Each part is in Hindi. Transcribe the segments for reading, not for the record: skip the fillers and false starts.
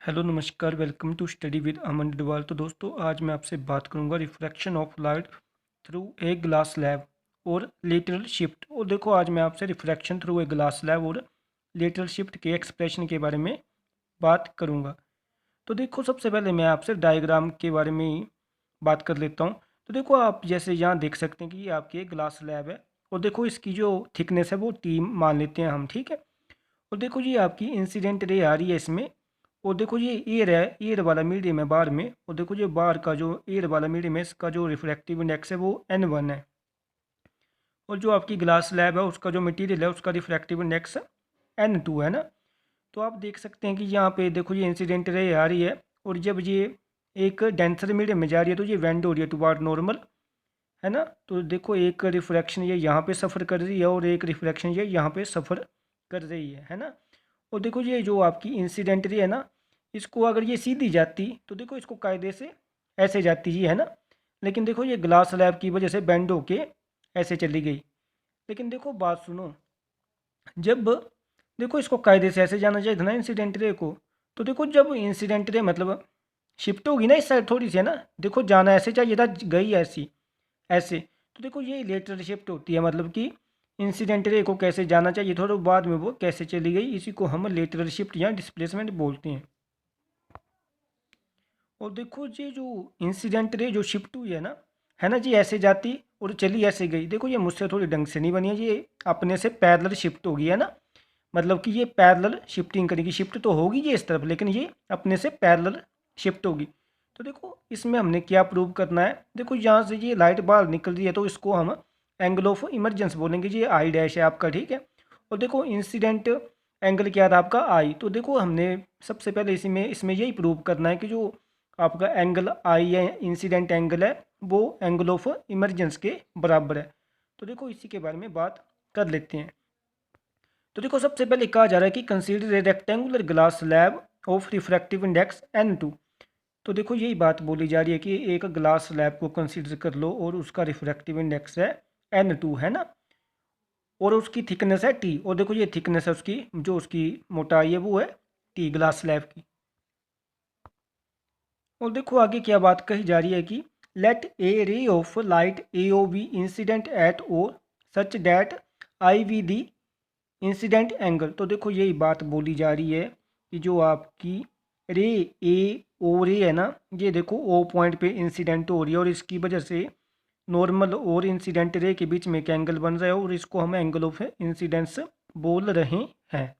हेलो नमस्कार, वेलकम टू स्टडी विद अमन डोवाल। तो दोस्तों, आज मैं आपसे बात करूंगा refraction of light through a glass slab और लेटरल शिफ्ट। और देखो, आज मैं आपसे refraction through a glass slab और लेटरल शिफ्ट के एक्सप्रेशन के बारे में बात करूंगा। तो देखो, सबसे पहले मैं आपसे डायग्राम के बारे में ही बात कर लेता हूँ। तो देखो, आप जैसे यहाँ देख सकते हैं कि ये आपकी एक ग्लास स्लैब है और देखो इसकी जो थिकनेस है वो टी मान लेते हैं हम, ठीक है। और देखो ये आपकी इंसिडेंट रे आ रही है इसमें। और देखो ये एयर है, एयर वाला मीडियम है बाहर में। और देखो ये बाहर का जो एयर वाला मीडियम है इसका जो रिफ्रैक्टिव इंडेक्स है वो N1 है। और जो आपकी ग्लास स्लैब है उसका जो मटेरियल है उसका रिफ्रैक्टिव इंडेक्स N2 है ना। तो आप देख सकते हैं कि यहाँ पे देखो ये इंसिडेंट रे आ रही है और जब ये एक डेंसर मीडियम में जा रही है तो ये वेंड हो रही है टुवार्ड नॉर्मल, है ना। तो देखो एक रिफ्रैक्शन ये यहाँ पे सफ़र कर रही है और एक रिफ्रैक्शन ये यहाँ पे सफ़र कर रही है ना। और देखो ये जो आपकी इंसिडेंट रे है ना, इसको अगर ये सीधी जाती तो देखो इसको कायदे से ऐसे जाती ही है ना। लेकिन देखो ये ग्लास स्लैब की वजह से बेंड होके ऐसे चली गई। लेकिन देखो बात सुनो, जब देखो इसको कायदे से ऐसे जाना चाहिए था ना इंसिडेंट रे को। तो देखो जब इंसिडेंट रे मतलब शिफ्ट होगी ना इस साइड थोड़ी सी, है ना। देखो जाना ऐसे चाहिए था, गई ऐसी ऐसे। तो देखो ये लेटरल शिफ्ट होती है, मतलब कि इंसिडेंट रे को कैसे जाना चाहिए थोड़ा बाद में वो कैसे चली गई, इसी को हम लेटरल शिफ्ट या डिस्प्लेसमेंट बोलते हैं। और देखो ये जो इंसिडेंट रे जो शिफ्ट हुई है ना जी, ऐसे जाती और चली ऐसे गई। देखो ये मुझसे थोड़ी ढंग से नहीं बनी है, ये अपने से पैरेलल शिफ्ट होगी, है ना। मतलब कि ये पैरेलल शिफ्टिंग करेगी, शिफ्ट तो होगी ये इस तरफ लेकिन ये अपने से पैरेलल शिफ्ट होगी। तो देखो इसमें हमने क्या प्रूव करना है। देखो यहाँ से ये लाइट बाहर निकल रही है तो इसको हम एंगल ऑफ इमरजेंस बोलेंगे, ये आई डैश है आपका, ठीक है। और देखो इंसिडेंट एंगल क्या था आपका आई। तो देखो हमने सबसे पहले इसमें यही प्रूव करना है कि जो आपका एंगल आई है, इंसिडेंट एंगल है, वो एंगल ऑफ इमरजेंस के बराबर है। तो देखो इसी के बारे में बात कर लेते हैं। तो देखो सबसे पहले कहा जा रहा है कि consider a rectangular glass slab of refractive index N2। तो देखो यही बात बोली जा रही है कि एक ग्लास स्लैब को कंसीडर कर लो और उसका रिफ्रैक्टिव इंडेक्स है N2, है ना। और उसकी थिकनेस है T। और देखो ये थिकनेस है उसकी, जो उसकी मोटाई है वो है T ग्लास स्लैब की। और देखो आगे क्या बात कही जा रही है कि let a ray of light A O be incident at O such that I we the incident angle. तो देखो यही बात बोली जा रही है कि जो आपकी रे ए ओ रे है ना, ये देखो ओ पॉइंट पे इंसिडेंट हो रही है और इसकी वजह से नॉर्मल और इंसिडेंट रे के बीच में एक एंगल बन रहा है और इसको हम एंगल ऑफ इंसिडेंस बोल रहे हैं।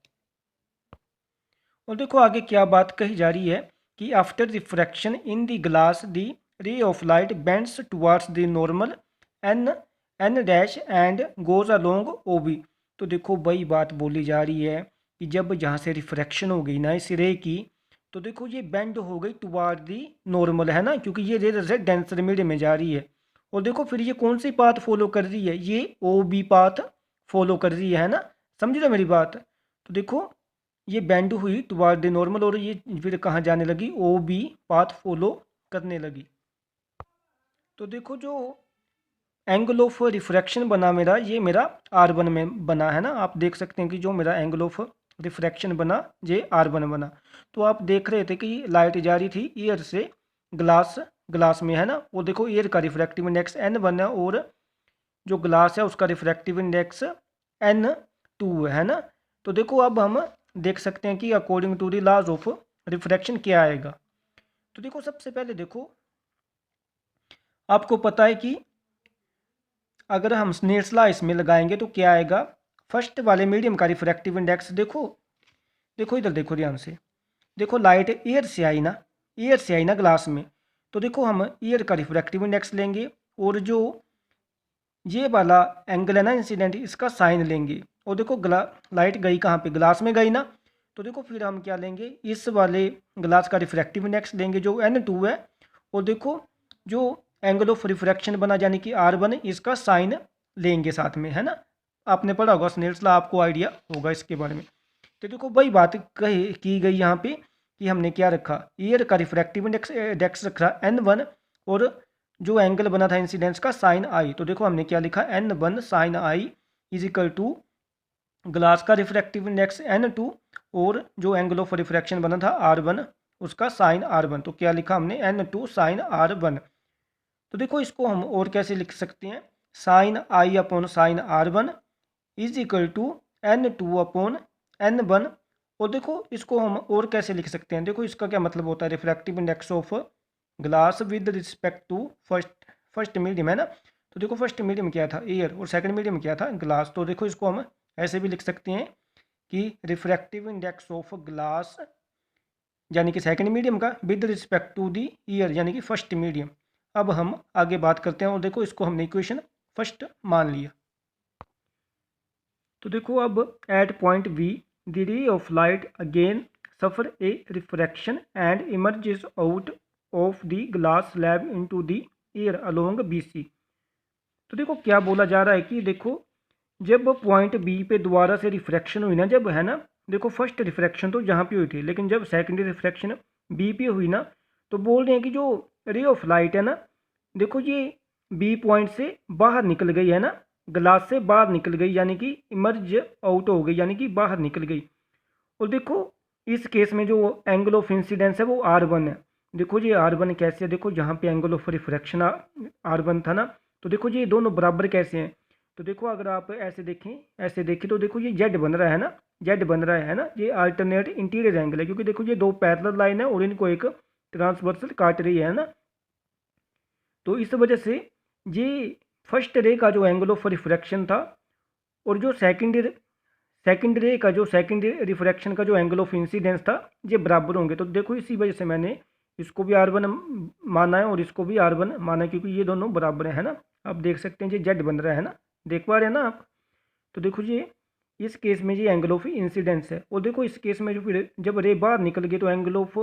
और देखो आगे क्या बात कही जा रही है कि after refraction in the glass the ray of light bends towards the normal N N dash and goes along O B. तो देखो वही बात बोली जा रही है कि जब जहाँ से रिफ्रैक्शन हो गई ना इस रे की, तो देखो ये बेंड हो गई टुवार्ड दी नॉर्मल, है ना, क्योंकि ये रे से डेंसर मीडियम में जा रही है। और देखो फिर ये कौन सी पाथ फॉलो कर रही है, ये ओ बी पाथ फॉलो कर रही है ना। समझ रहे हो मेरी बात। तो देखो ये बेंड हुई टुवार्ड द नॉर्मल और ये फिर कहाँ जाने लगी, ओ बी पाथ फॉलो करने लगी। तो देखो जो एंगल ऑफ रिफ्रैक्शन बना मेरा, ये मेरा R1 में बना, है ना। आप देख सकते हैं कि जो मेरा एंगल ऑफ रिफ्रैक्शन बना ये R1 बना। तो आप देख रहे थे कि लाइट जा रही थी एयर से ग्लास ग्लास में, है ना। और देखो एयर का रिफ्रैक्टिव इंडेक्स N1 है और जो ग्लास है उसका रिफ्रैक्टिव इंडेक्स N2 है ना। तो देखो अब हम देख सकते हैं कि according to the laws of refraction क्या आएगा। तो देखो सबसे पहले देखो आपको पता है कि अगर हम स्नेल्स लॉ इसमें लगाएंगे तो क्या आएगा। फर्स्ट वाले मीडियम का रिफ्रैक्टिव इंडेक्स देखो, देखो इधर देखो ध्यान से। देखो लाइट एयर से आई ना, एयर से आई ना ग्लास में। तो देखो हम एयर का रिफ्रैक्टिव इंडेक्स लेंगे और जो ये वाला एंगल है ना इंसिडेंट, इसका साइन लेंगे। और देखो लाइट गई कहाँ पे, ग्लास में गई ना। तो देखो फिर हम क्या लेंगे, इस वाले ग्लास का रिफ्रैक्टिव इंडेक्स लेंगे जो N2 है। और देखो जो एंगल ऑफ रिफ्रैक्शन बना यानी कि R1, इसका साइन लेंगे साथ में, है ना। आपने पढ़ा होगा स्नेल्स लॉ, आपको आइडिया होगा इसके बारे में। तो देखो वही बात कही की गई यहाँ पे कि हमने क्या रखा, ईयर का रिफ्रैक्टिव इंडेक्स रखा N1 और जो एंगल बना था इंसिडेंस का साइन आई। तो देखो हमने क्या लिखा, N1 sine I is equal to glass का रिफ्रैक्टिव इंडेक्स N2 और जो एंगल ऑफ रिफ्रैक्शन बना था R1 उसका साइन R1। तो क्या लिखा हमने, N2 साइन R1। तो देखो इसको हम और कैसे लिख सकते हैं, sine I upon sine R1 is equal to N2 upon N1। और देखो इसको हम और कैसे लिख सकते हैं, देखो इसका क्या मतलब होता है, refractive index of glass with respect to first medium है ना। तो देखो फर्स्ट मीडियम क्या था, एयर, और सेकंड मीडियम क्या था, ग्लास। तो देखो इसको हम ऐसे भी लिख सकते हैं कि रिफ्रैक्टिव इंडेक्स ऑफ ग्लास यानी कि सेकंड मीडियम का with respect to the air यानी कि फर्स्ट मीडियम। अब हम आगे बात करते हैं, और देखो इसको हमने इक्वेशन फर्स्ट मान लिया। तो देखो अब at point B the ray of light again suffer a refraction and emerges out of the glass slab into the air along BC। तो देखो क्या बोला जा रहा है कि देखो जब पॉइंट बी पे दोबारा से रिफ्रैक्शन हुई ना, जब है ना, देखो फर्स्ट रिफ्रैक्शन तो जहाँ पे हुई थी, लेकिन जब सेकेंडरी रिफ्रैक्शन बी पे हुई ना, तो बोल रहे हैं कि जो रे ऑफ लाइट है ना, देखो ये बी पॉइंट से बाहर निकल गई है ना, ग्लास से बाहर निकल गई, यानी कि इमर्ज आउट हो गई, यानी कि बाहर निकल गई। और देखो इस केस में जो एंगल ऑफ इंसिडेंस है वो R1 है। देखो ये R1 कैसे है, देखो यहाँ पे एंगल ऑफ रिफ्रैक्शन R1 था ना, तो देखो ये दोनों बराबर कैसे हैं। तो देखो अगर आप ऐसे देखें तो देखो ये जेड बन रहा है ना, जेड बन रहा है ना, ये अल्टरनेट इंटीरियर एंगल है, क्योंकि देखो ये दो पैरेलल लाइन है और इनको एक ट्रांसवर्सल काट रही है ना। तो इस वजह से ये फर्स्ट रे का जो एंगल ऑफ रिफ्रैक्शन था और जो सेकंड रे का जो सेकंड रिफ्रैक्शन का जो एंगल ऑफ इंसिडेंस था, ये बराबर होंगे। तो देखो इसी वजह से मैंने इसको भी R1 माना है और इसको भी R1 माना है, क्योंकि ये दोनों बराबर है ना। आप देख सकते हैं ये जेड बन रहा है ना, देख पा रहे हैं ना आप। तो देखो ये इस केस में ये एंगल ऑफ इंसिडेंस है, और देखो इस केस में जो फिर जब रे बाहर निकल गई तो एंगल ऑफ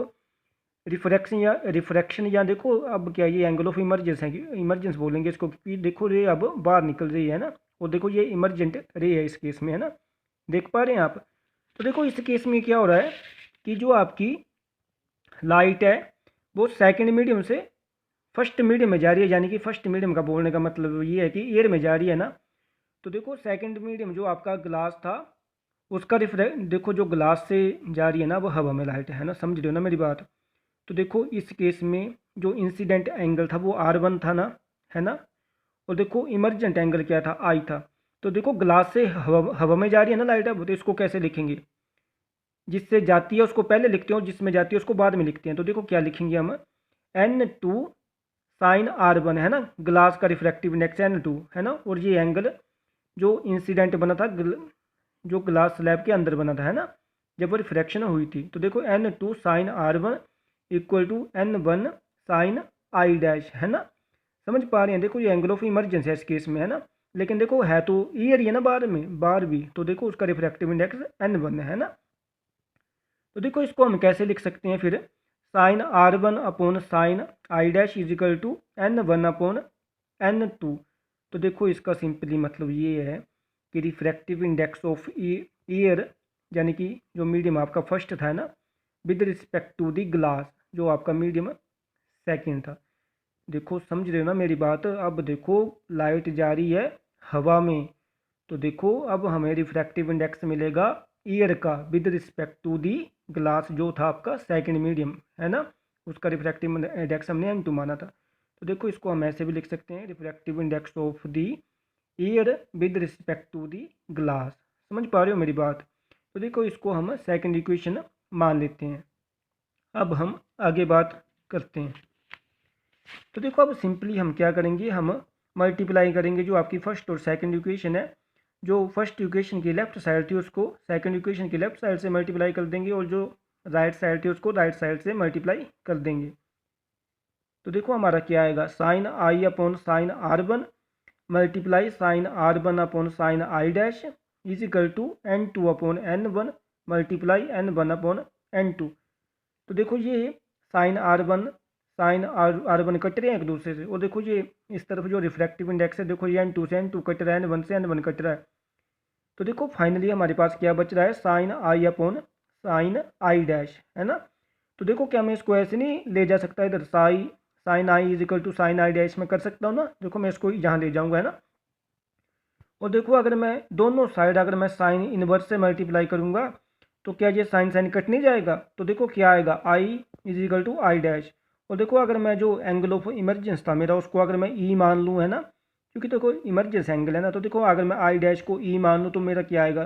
रिफ्रैक्शन या देखो अब क्या, ये एंगल ऑफ इमरजेंस है, इमरजेंस बोलेंगे इसको, क्योंकि देखो रे अब बाहर निकल रही है ना, और देखो ये इमरजेंट रे है इस केस में, है ना, देख पा रहे हैं आप। तो देखो इस केस में क्या हो रहा है कि जो आपकी लाइट है वो सेकंड मीडियम से फर्स्ट मीडियम में जा रही है, यानी कि फर्स्ट मीडियम का बोलने का मतलब ये है कि एयर में जा रही है ना। तो देखो सेकंड मीडियम जो आपका ग्लास था उसका देखो जो ग्लास से जा रही है ना वो हवा में लाइट है ना, समझ रहे हो ना मेरी बात। तो देखो इस केस में जो इंसिडेंट एंगल था वो R1 था ना, है ना, और देखो इमरजेंट एंगल क्या था, I था। तो देखो ग्लास से हवा में जा रही है ना लाइट, अब तो इसको कैसे लिखेंगे, जिससे जाती है उसको पहले लिखते हैं और जिसमें जाती है उसको बाद में लिखते हैं। तो देखो क्या लिखेंगे हम, N2 साइन R1 है ना, ग्लास का रिफ्रैक्टिव इंडेक्स N2 है ना, और ये एंगल जो इंसिडेंट बना था जो ग्लास स्लैब के अंदर बना था, है ना, जब वो रिफ्रैक्शन हुई थी। तो देखो N2 sine R1 equal to N1 sine I dash, है ना, समझ पा रहे हैं। देखो ये एंगल ऑफ इमरजेंस है इस केस में, है ना, लेकिन देखो है तो ईयर ही है ना बार में, बार भी, तो देखो उसका रिफ्रैक्टिव इंडेक्स N1 है ना। तो देखो इसको हम कैसे लिख सकते हैं फिर, sine R1 upon sine I dash is equal to N1 upon N2। तो देखो इसका सिंपली मतलब ये है कि रिफ्रैक्टिव इंडेक्स ऑफ ईयर यानी कि जो मीडियम आपका फर्स्ट था ना with respect to the glass जो आपका मीडियम सेकंड था। देखो समझ रहे हो ना मेरी बात। अब देखो लाइट जा रही है हवा में, तो देखो अब हमें रिफ्रैक्टिव इंडेक्स मिलेगा ईयर का with respect to the glass जो था आपका सेकंड मीडियम, है ना, उसका रिफ्रैक्टिव इंडेक्स हमने N2 माना था। तो देखो इसको हम ऐसे भी लिख सकते हैं, refractive index of the air with respect to the glass. समझ पा रहे हो मेरी बात। तो देखो इसको हम सेकंड इक्वेशन मान लेते हैं। अब हम आगे बात करते हैं। तो देखो अब सिंपली हम क्या करेंगे, हम मल्टीप्लाई करेंगे जो आपकी फर्स्ट और सेकंड इक्वेशन है। जो फर्स्ट इक्वेशन की लेफ्ट साइड थी उसको सेकंड इक्वेशन की लेफ्ट साइड से मल्टीप्लाई कर देंगे, और जो राइट साइड थी उसको राइट साइड से मल्टीप्लाई कर देंगे। तो देखो हमारा क्या आएगा, sine I upon sine R1 multiply sine R1 upon sine I dash is equal to N2 upon N1 multiply N1 upon N2। तो देखो ये साइन साइन R1 कट रहे हैं एक दूसरे से, और देखो ये इस तरफ जो रिफ्रैक्टिव इंडेक्स है देखो ये N2 से N2 कट रहा है, N1 से N1 कट रहा है। तो देखो फाइनली हमारे पास क्या बच रहा है, sine I upon sine I dash, है ना। तो देखो क्या मैं इसको ऐसे नहीं ले जा सकता इधर, sine I is equal to sine I dash में कर सकता हूँ ना। देखो मैं इसको यहाँ ले जाऊँगा, है ना, और देखो अगर मैं दोनों साइड अगर मैं साइन इनवर्स से मल्टीप्लाई करूँगा तो क्या ये साइन साइन कट नहीं जाएगा। तो देखो क्या आएगा, I is equal to I dash. और देखो अगर मैं जो एंगल ऑफ इमरजेंस था मेरा उसको अगर मैं ई मान लूँ, है ना, क्योंकि देखो इमरजेंस एंगल है ना, तो देखो अगर मैं आई डैश को ई मान लूँ तो मेरा क्या आएगा,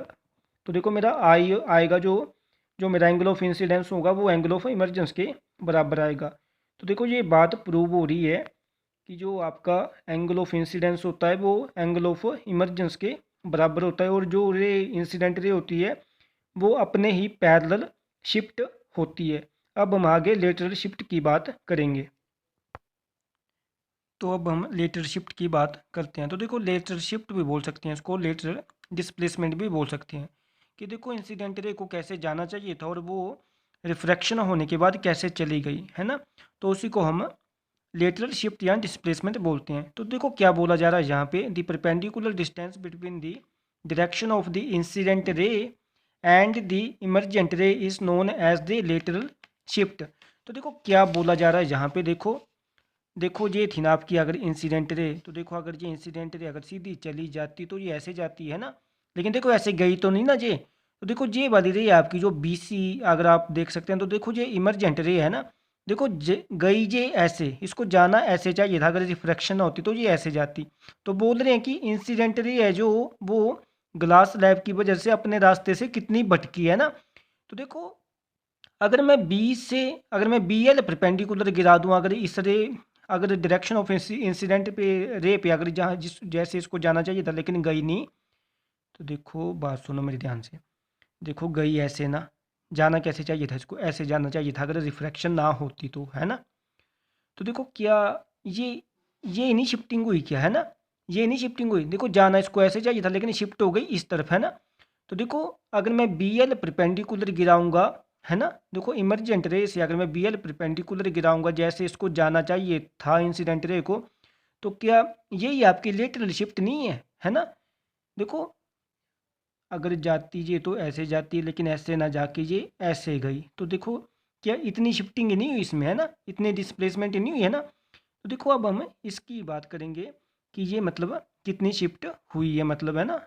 तो देखो मेरा आई आएगा जो जो मेरा एंगल ऑफ इंसिडेंस होगा वो एंगल ऑफ इमरजेंस के बराबर आएगा। तो देखो ये बात प्रूव हो रही है कि जो आपका एंगल ऑफ इंसिडेंस होता है वो एंगल ऑफ इमरजेंस के बराबर होता है, और जो रे इंसिडेंट रे होती है वो अपने ही पैरेलल शिफ्ट होती है। अब हम आगे लेटरल शिफ्ट की बात करेंगे। तो अब हम लेटरल शिफ्ट की बात करते हैं। तो देखो लेटरल शिफ्ट भी बोल सकते हैं इसको, लेटरल डिस्प्लेसमेंट भी बोल सकते हैं, कि देखो इंसिडेंट रे को कैसे जाना चाहिए था और वो रिफ्रैक्शन होने के बाद कैसे चली गई, है ना, तो उसी को हम लेटरल शिफ्ट या डिस्प्लेसमेंट बोलते हैं। तो देखो क्या बोला जा रहा है यहाँ पे, the perpendicular distance between the direction of the incident ray and the emergent ray is known as the lateral shift. तो देखो क्या बोला जा रहा है यहाँ पे, देखो देखो ये थी ना आपकी अगर इंसिडेंट रे, तो देखो अगर ये इंसिडेंट रे अगर सीधी चली जाती तो ये ऐसे जाती है ना, लेकिन देखो ऐसे गई तो नहीं ना ये, तो देखो ये वाली रे आपकी जो बीसी अगर आप देख सकते हैं, तो देखो ये इमरजेंट रे है ना, देखो गई ये ऐसे, इसको जाना ऐसे चाहिए था, अगर रिफ्रैक्शन ना होती तो ये ऐसे जाती। तो बोल रहे हैं कि इंसिडेंट रे है जो वो ग्लास स्लैब की वजह से अपने रास्ते से कितनी भटकी है ना। तो देखो अगर मैं बी से अगर मैं बी एल परपेंडिकुलर गिरा दूं, अगर इस रे अगर डायरेक्शन ऑफ इंसिडेंट पे रे पे अगर जहाँ जिस जैसे इसको जाना चाहिए था लेकिन गई नहीं, तो देखो बात सुनो मेरे ध्यान से, देखो गई ऐसे ना, जाना कैसे चाहिए था, इसको ऐसे जाना चाहिए था अगर रिफ्रैक्शन ना होती तो, है ना। तो देखो क्या ये ये नहीं शिफ्टिंग हुई क्या, है ना, ये नहीं शिफ्टिंग हुई, देखो जाना इसको ऐसे चाहिए था लेकिन शिफ्ट हो गई इस तरफ, है ना। तो देखो अगर मैं बी एल परपेंडिकुलर गिराऊंगा, है ना, देखो इमरजेंट रे से अगर मैं बी एल परपेंडिकुलर गिराऊंगा जैसे इसको जाना चाहिए था इंसिडेंट रे को, तो क्या यही आपकी लेटरल शिफ्ट नहीं है ना। देखो अगर जाती ये तो ऐसे जाती है लेकिन ऐसे ना जाके ये ऐसे गई, तो देखो क्या इतनी शिफ्टिंग ही नहीं हुई इसमें, है ना, इतनी डिस्प्लेसमेंट ही नहीं हुई, है ना। तो देखो अब हम इसकी बात करेंगे कि ये मतलब कितनी शिफ्ट हुई है, मतलब, है ना।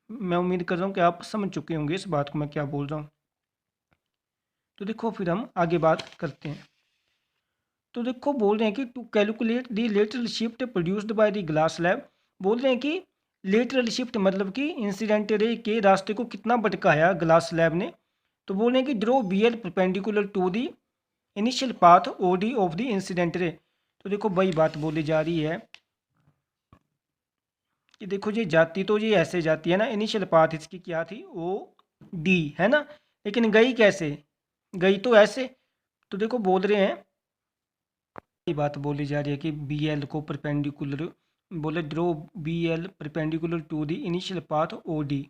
मैं उम्मीद कर रहा हूँ कि आप समझ चुके होंगे इस बात को मैं क्या बोल रहा हूँ। तो देखो फिर हम आगे बात करते हैं। तो देखो बोल रहे हैं कि to calculate the lateral shift produced by the glass slab, बोल रहे हैं कि लेटरल शिफ्ट मतलब कि इंसिडेंट रे के रास्ते को कितना भटकाया ग्लास स्लैब ने। तो बोल रहे हैं कि draw B L perpendicular to the initial path O D of the incident ray. तो देखो वही बात बोली जा रही है कि देखो ये जाती तो ये ऐसे जाती है ना, इनिशियल पाथ इसकी क्या थी ओ डी, है ना, लेकिन गई कैसे, गई तो ऐसे। तो देखो बोल रहे हैं ये बात बोली जा रही है कि बी एल को परपेंडिकुलर, बोले draw B L perpendicular to the initial path O D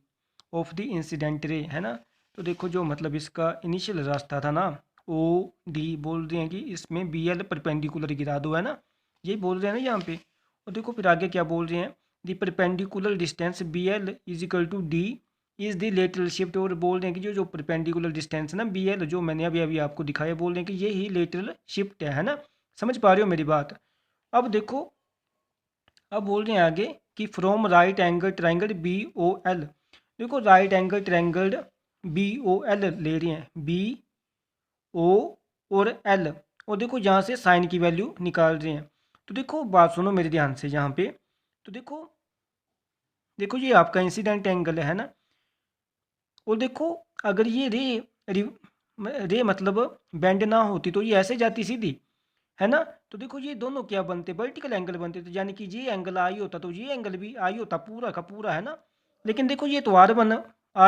of the incident ray, है ना। तो देखो जो मतलब इसका इनिशियल रास्ता था ना ओ डी, बोल रहे हैं कि इसमें बी एल परपेंडिकुलर गिरा दो, है ना, यही बोल रहे हैं ना यहाँ पे। और देखो फिर आगे क्या बोल रहे हैं, the perpendicular distance B L is equal to D is the lateral shift. और बोल रहे हैं कि जो जो परपेंडिकुलर डिस्टेंस है ना बी एल, जो मैंने अभी अभी आपको दिखाया, बोल रहे हैं कि ये ही लेटरल शिफ्ट है ना। समझ पा रहे हो मेरी बात। अब देखो अब बोल रहे हैं आगे कि from right angle triangle B O L, देखो right angle triangle B O L ले रहे हैं, बी ओ और एल, और देखो यहाँ से साइन की वैल्यू निकाल रहे हैं। तो देखो बात सुनो मेरे ध्यान से यहाँ पे, तो देखो देखो ये आपका इंसिडेंट एंगल है ना, और देखो अगर ये रे मतलब बेंड ना होती तो ये ऐसे जाती सीधी, है ना। तो देखो ये दोनों क्या बनते, वर्टिकल एंगल बनते, तो यानी कि ये एंगल आई होता तो ये एंगल भी आई होता पूरा का पूरा, है ना। लेकिन देखो ये तो आर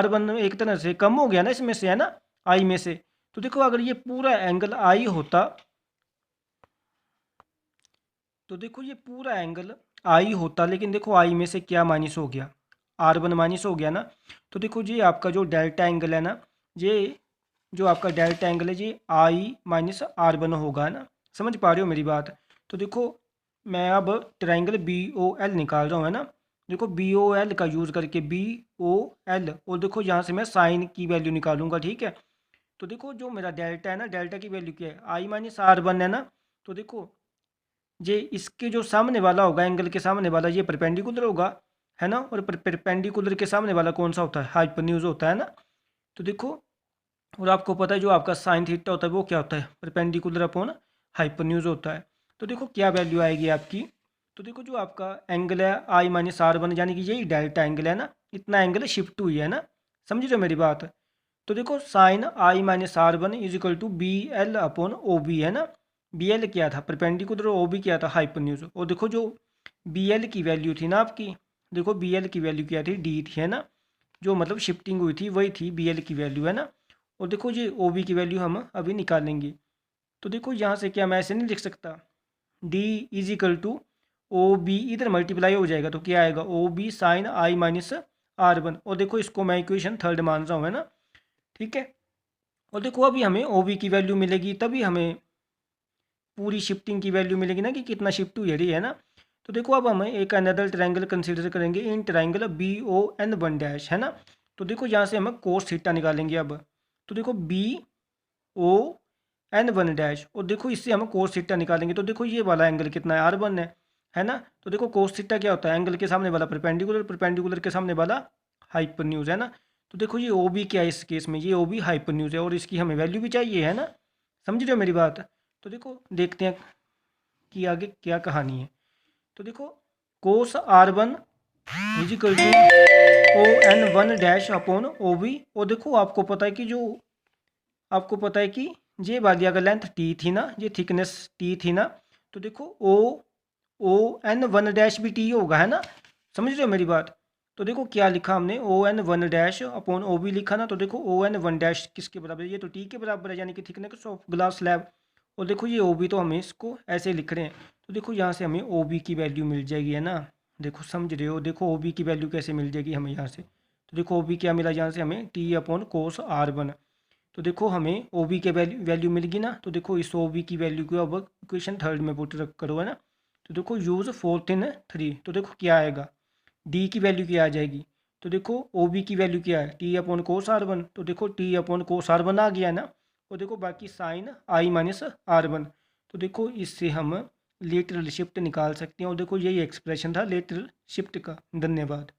वन एक तरह से कम हो गया ना इसमें से, है ना, आई में से। तो देखो अगर ये पूरा एंगल आई होता, तो देखो ये पूरा एंगल आई होता, लेकिन देखो आई में से क्या माइनस हो गया, आर वन माइनस हो गया ना। तो देखो ये आपका जो डेल्टा एंगल है ना, ये जो आपका डेल्टा एंगल है ये आई माइनस आर वन होगा, है ना। समझ पा रहे हो मेरी बात। तो देखो मैं अब ट्राइंगल बी ओ एल निकाल रहा हूँ, है ना। देखो बी ओ एल का यूज़ करके बी ओ एल, और देखो यहाँ से मैं साइन की वैल्यू निकालूंगा, ठीक है। तो देखो जो मेरा डेल्टा है ना, डेल्टा की वैल्यू क्या है, आई माइनस आर वन है ना। तो देखो ये इसके जो सामने वाला होगा एंगल के सामने वाला ये परपेंडिकुलर होगा, है ना, और परपेंडिकुलर के सामने वाला कौन सा होता है, हाइपोटेन्यूज होता है ना। तो देखो और आपको पता है जो आपका साइन थीटा होता है वो क्या होता है, परपेंडिकुलर अपॉन हाइपोटेन्यूज होता है। तो देखो क्या वैल्यू आएगी आपकी, तो देखो जो आपका एंगल है आई माइनस आर वन, यानी कि यही डेल्टा एंगल है ना, इतना एंगल शिफ्ट हुई है ना, समझ रहे हो मेरी बात। तो देखो sine I minus R one is equal to B L upon O B है ना, बी एल क्या था परपेंडिकुलर, ओ बी क्या था हाइपोटेन्यूज। और देखो जो बी एल की वैल्यू थी ना आपकी, देखो बी एल की वैल्यू क्या थी, डी थी है ना, जो मतलब शिफ्टिंग हुई थी वही थी बी एल की वैल्यू है ना। और देखो ये ओ बी की वैल्यू हम अभी निकालेंगे। तो देखो यहाँ से क्या मैं ऐसे नहीं लिख सकता, D is equal to O B, इधर मल्टीप्लाई हो जाएगा तो क्या आएगा, O B sine I minus R one. और देखो इसको मैं इक्वेशन थर्ड मान रहा हूँ है ना, ठीक है। और देखो अभी हमें ओ बी की वैल्यू मिलेगी तभी हमें पूरी शिफ्टिंग की वैल्यू मिलेगी ना, कि कितना शिफ्ट हुई है रही है ना। तो देखो अब हम एक अनदर ट्रायंगल कंसीडर करेंगे in triangle B O N one dash है ना। तो देखो यहाँ से हम कोस थीटा निकालेंगे अब। तो देखो B O N one dash, और देखो इससे हम कोस थीटा निकालेंगे। तो देखो ये वाला एंगल कितना है, आर वन है ना। तो देखो कोस थीटा क्या होता है, एंगल के सामने वाला परपेंडिकुलर, परपेंडिकुलर के सामने वाला हाइपोटेन्यूज है ना। तो देखो ये ओ बी क्या है इस केस में, ये ओ बी हाइपोटेन्यूज है और इसकी हमें वैल्यू भी चाहिए है ना, समझ रहे हो मेरी बात। तो देखो देखते हैं कि आगे क्या कहानी है। तो देखो cos R one is equal to O N one dash upon O B. और देखो आपको पता है कि जो आपको पता है कि ये वाली अगर लेंथ टी थी ना, ये थिकनेस टी थी ना, तो देखो ओ ओ एन वन डैश भी टी होगा है ना, समझ रहे हो मेरी बात। तो देखो क्या लिखा हमने, O N one dash upon O B लिखा ना, तो देखो ओ एन वन डैश किसके बराबर है, ये तो टी के बराबर है, यानी कि थिकनेस ऑफ ग्लास स्लैब। और देखो ये ओ बी तो हमें इसको ऐसे लिख रहे हैं। तो देखो यहाँ से हमें ओ बी की वैल्यू मिल जाएगी है ना, देखो समझ रहे हो, देखो ओ बी की वैल्यू कैसे मिल जाएगी हमें यहाँ से। तो देखो ओ बी क्या मिला यहाँ से हमें, T upon cos R one. तो देखो हमें ओ बी के वैल्यू मिल गई ना, तो देखो इस ओ बी की वैल्यू को अब इक्वेशन थर्ड में पुट करो है ना। तो देखो यूज़ फोर्थ इन थ्री, तो देखो क्या आएगा, डी की वैल्यू क्या आ जाएगी। तो देखो ओ बी की वैल्यू क्या है, T upon cos R one, तो देखो T upon cos R one आ गया है ना। और देखो बाकी sine I minus R one. तो देखो इससे हम लेटरल शिफ्ट निकाल सकते हैं, और देखो यही एक्सप्रेशन था लेटरल शिफ्ट का। धन्यवाद।